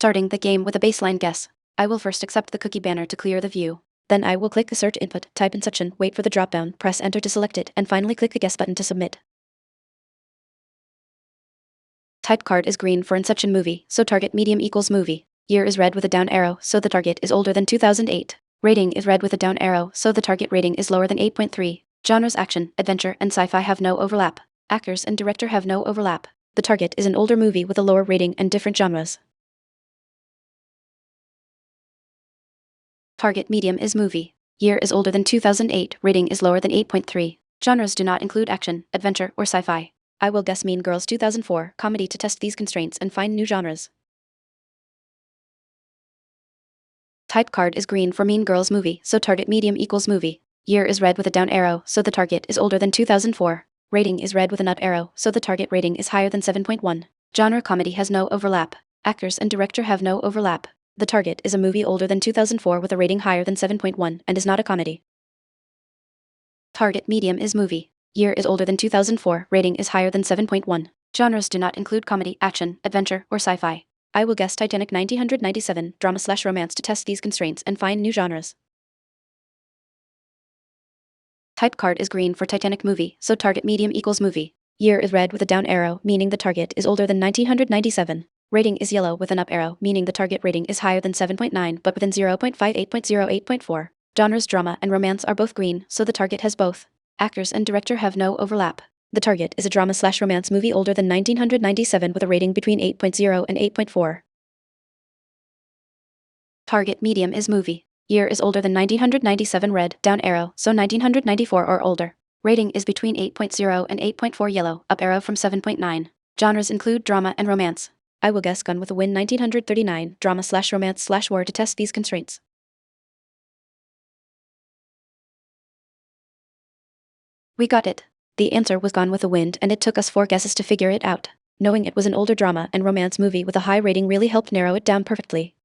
Starting the game with a baseline guess. I will first accept the cookie banner to clear the view. Then I will click the search input, type in section, wait for the dropdown, press enter to select it, and finally click the guess button to submit. Type card is green for Inception movie, so target medium equals movie. Year is red with a down arrow, so the target is older than 2008. Rating is red with a down arrow, so the target rating is lower than 8.3. Genres action, adventure, and sci-fi have no overlap. Actors and director have no overlap. The target is an older movie with a lower rating and different genres. Target medium is movie. Year is older than 2008, rating is lower than 8.3. Genres do not include action, adventure, or sci-fi. I will guess Mean Girls 2004 comedy to test these constraints and find new genres. Type card is green for Mean Girls movie, so target medium equals movie. Year is red with a down arrow, so the target is older than 2004. Rating is red with an up arrow, so the target rating is higher than 7.1. Genre comedy has no overlap. Actors and director have no overlap. The target is a movie older than 2004 with a rating higher than 7.1 and is not a comedy. Target medium is movie. Year is older than 2004, rating is higher than 7.1. Genres do not include comedy, action, adventure, or sci-fi. I will guess Titanic 1997 drama/romance to test these constraints and find new genres. Type card is green for Titanic movie, so target medium equals movie. Year is red with a down arrow, meaning the target is older than 1997. Rating is yellow with an up arrow, meaning the target rating is higher than 7.9 but within 0.58.08.4. Genres drama and romance are both green, so the target has both. Actors and director have no overlap. The target is a drama/romance movie older than 1997 with a rating between 8.0 and 8.4. Target medium is movie. Year is older than 1997 red, down arrow, so 1994 or older. Rating is between 8.0 and 8.4 yellow, up arrow from 7.9. Genres include drama and romance. I will guess Gone with a Wind 1939 drama/romance/war to test these constraints. We got it. The answer was Gone with the Wind, and it took us 4 guesses to figure it out. Knowing it was an older drama and romance movie with a high rating really helped narrow it down perfectly.